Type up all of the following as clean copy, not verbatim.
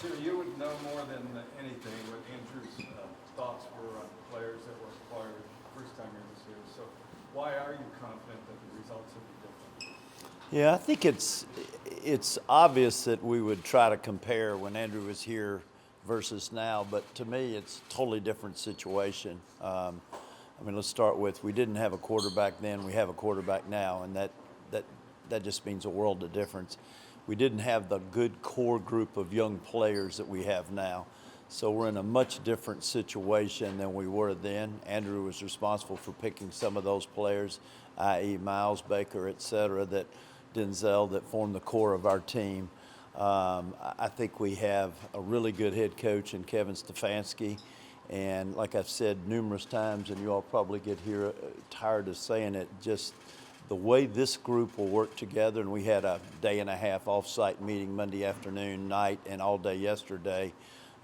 Jimmy, you would know more than anything what Andrew's thoughts were on players that were acquired first time he was here. So why are you confident that the results will be different? Yeah, I think it's obvious that we would try to compare when Andrew was here versus now, but to me, it's a totally different situation. I mean, let's start with we didn't have a quarterback then; we have a quarterback now, and that just means a world of difference. We didn't have the good core group of young players that we have now. So we're in a much different situation than we were then. Andrew was responsible for picking some of those players, i.e. Miles Baker, et cetera, that formed the core of our team. I think we have a really good head coach in Kevin Stefanski. And like I've said numerous times, and you all probably get here tired of saying it, just the way this group will work together, and we had a day and a half off-site meeting Monday afternoon, night, and all day yesterday,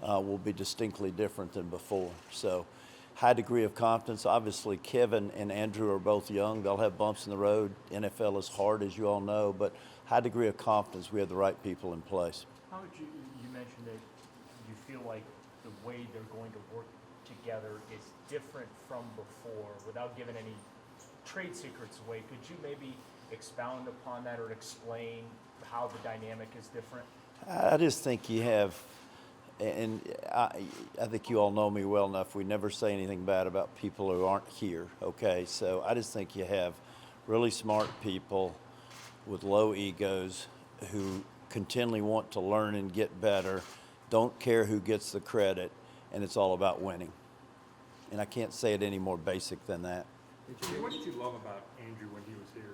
will be distinctly different than before. So high degree of confidence. Obviously, Kevin and Andrew are both young. They'll have bumps in the road. NFL is hard, as you all know, but high degree of confidence. We have the right people in place. How would you mentioned that you feel like the way they're going to work together is different from before without giving any trade secrets away. Could you maybe expound upon that or explain how the dynamic is different? I just think you have, and I think you all know me well enough, we never say anything bad about people who aren't here, okay? So I just think you have really smart people with low egos who continually want to learn and get better, don't care who gets the credit, and it's all about winning. And I can't say it any more basic than that. Jimmy, what did you love about Andrew when he was here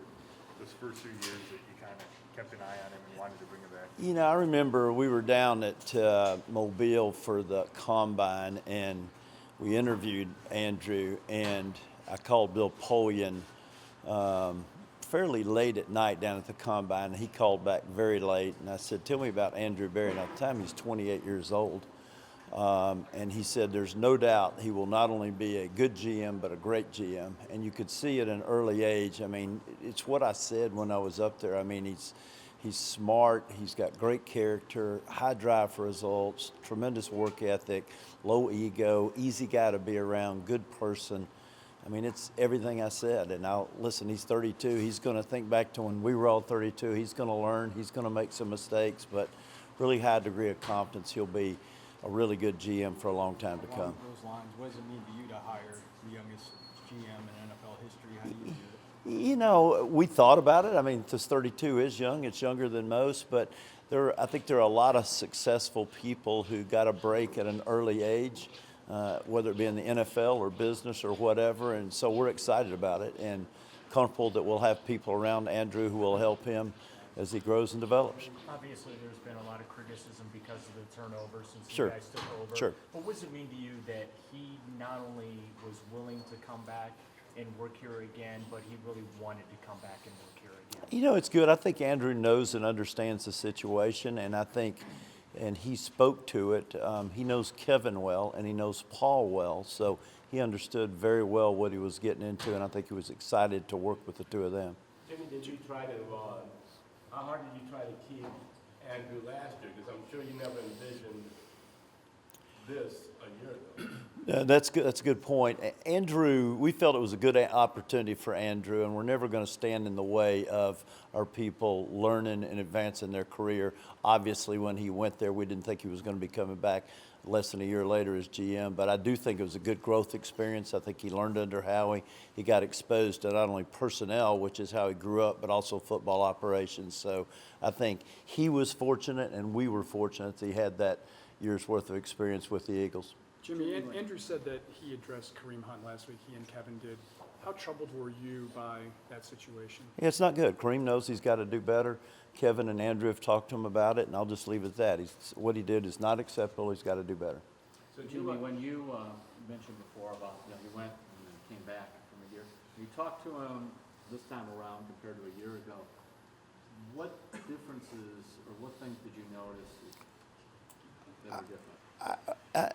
those first few years that you kind of kept an eye on him and wanted to bring him back? You know, I remember we were down at Mobile for the Combine, and we interviewed Andrew, and I called Bill Polian fairly late at night down at the Combine, and he called back very late, and I said, tell me about Andrew Berea. And at the time, he's 28 years old. And he said, there's no doubt he will not only be a good GM, but a great GM. And you could see at an early age. I mean, it's what I said when I was up there. I mean, he's smart. He's got great character, high drive for results, tremendous work ethic, low ego, easy guy to be around, good person. I mean, it's everything I said. And now, listen, he's 32. He's going to think back to when we were all 32. He's going to learn. He's going to make some mistakes, but really high degree of confidence. He'll be a really good GM for a long time to come. Along those lines, what does it mean to you to hire the youngest GM in NFL history? How do you do it? You know, we thought about it. I mean, this 32 is young. It's younger than most, but I think there are a lot of successful people who got a break at an early age, whether it be in the NFL or business or whatever, and so we're excited about it and comfortable that we'll have people around Andrew who will help him as he grows and develops. Obviously, there's been a lot of criticism because of the turnover since Sure. you guys took over. Sure. But what does it mean to you that he not only was willing to come back and work here again, but he really wanted to come back and work here again? You know, it's good. I think Andrew knows and understands the situation, and I think, and he spoke to it. He knows Kevin well, and he knows Paul well, so he understood very well what he was getting into, and I think he was excited to work with the two of them. Jimmy, did you try to, how hard did you try to keep Andrew last year? Because I'm sure you never envisioned this a year ago. That's good. That's a good point. Andrew, we felt it was a good opportunity for Andrew, and we're never going to stand in the way of our people learning and advancing their career. Obviously, when he went there, we didn't think he was going to be coming back less than a year later as GM, but I do think it was a good growth experience. I think he learned under Howie. He got exposed to not only personnel, which is how he grew up, but also football operations. So I think he was fortunate, and we were fortunate that he had that year's worth of experience with the Eagles. Jimmy, Andrew said that he addressed Kareem Hunt last week. He and Kevin did. How troubled were you by that situation? Yeah, it's not good. Kareem knows he's got to do better. Kevin and Andrew have talked to him about it, and I'll just leave it at that. What he did is not acceptable. He's got to do better. So, Jimmy, when you mentioned before about, you went and then came back from a year, you talked to him this time around compared to a year ago. What differences or what things did you notice that were different?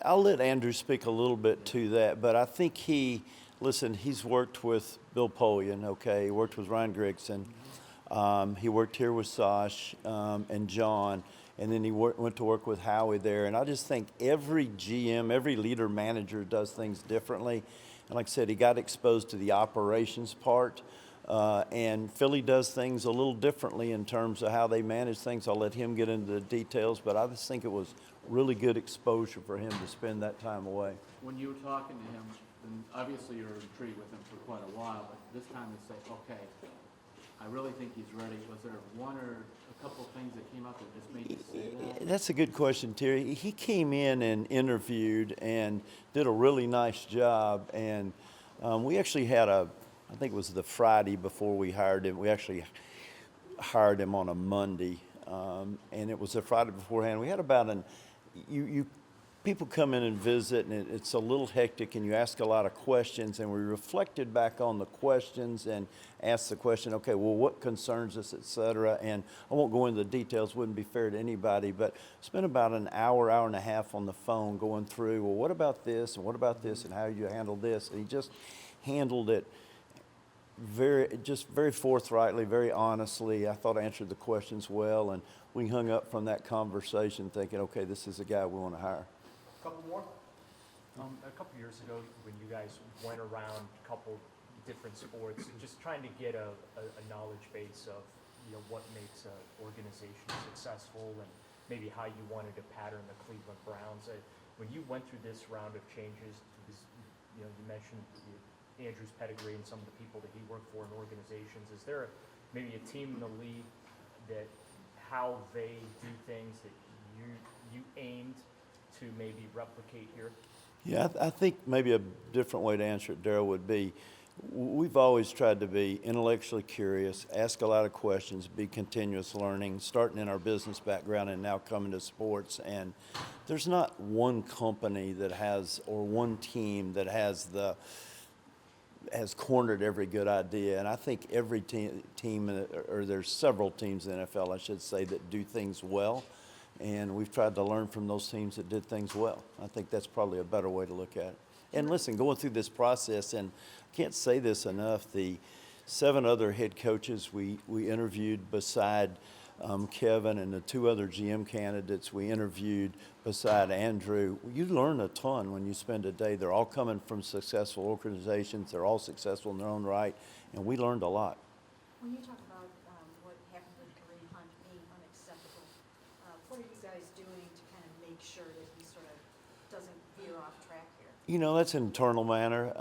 I'll let Andrew speak a little bit to that, but I think he's worked with Bill Polian, okay? He worked with Ryan Grigson. He worked here with Sash and John, and then he went to work with Howie there. And I just think every GM, every leader manager does things differently. And like I said, he got exposed to the operations part. And Philly does things a little differently in terms of how they manage things. I'll let him get into the details, but I just think it was really good exposure for him to spend that time away. When you were talking to him, and obviously you were intrigued with him for quite a while, but this time to say, okay, I really think he's ready. Was there one or a couple of things that came up that just made you say that? That's a good question, Terry. He came in and interviewed and did a really nice job. And we actually had I think it was the Friday before we hired him. We actually hired him on a Monday. And it was the Friday beforehand. We had about people come in and visit, and it's a little hectic, and you ask a lot of questions, and we reflected back on the questions and asked the question, okay, well, what concerns us, et cetera, and I won't go into the details, wouldn't be fair to anybody, but spent about an hour and a half on the phone going through, well, what about this, and what about this, and how you handle this, and he just handled it very forthrightly, very honestly. I thought I answered the questions well, and we hung up from that conversation thinking, okay, this is the guy we want to hire. Couple more? A couple years ago, when you guys went around a couple different sports, just trying to get a knowledge base of, what makes an organization successful and maybe how you wanted to pattern the Cleveland Browns. When you went through this round of changes, you mentioned Andrew's pedigree and some of the people that he worked for in organizations. Is there maybe a team in the league that how they do things that you aimed to maybe replicate here? Yeah, I think maybe a different way to answer it, Darryl, would be we've always tried to be intellectually curious, ask a lot of questions, be continuous learning, starting in our business background and now coming to sports. And there's not one company that has, or one team that has cornered every good idea. And I think every team, or there's several teams in the NFL, I should say, that do things well. And we've tried to learn from those teams that did things well. I think that's probably a better way to look at it. And listen, going through this process, and I can't say this enough, the 7 other head coaches we interviewed beside Kevin, and the 2 other GM candidates we interviewed beside Andrew, you learn a ton when you spend a day. They're all coming from successful organizations. They're all successful in their own right, and we learned a lot. When you talk about what happened with Kareem Hunt being unacceptable, what are you guys doing to kind of make sure that he sort of doesn't veer off track here? That's an internal matter,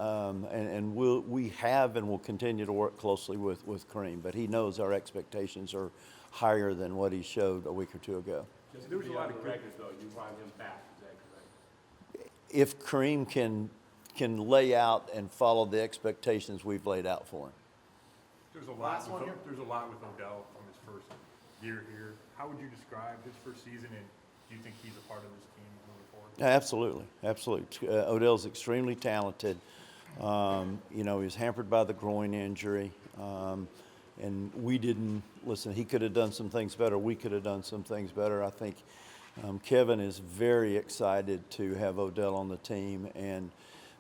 and we have and will continue to work closely with Kareem, but he knows our expectations are higher than what he showed a week or 2 ago. Just to be on the record, though, you want him back, is that correct? If Kareem can lay out and follow the expectations we've laid out for him. There's a lot with Odell from his first year here. How would you describe his first season, and do you think he's a part of this team moving forward? Absolutely. Odell's extremely talented. He was hampered by the groin injury. And we didn't, listen, he could have done some things better. We could have done some things better. I think Kevin is very excited to have Odell on the team. And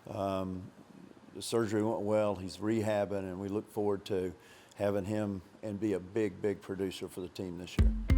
the surgery went well. He's rehabbing, and we look forward to having him and be a big producer for the team this year.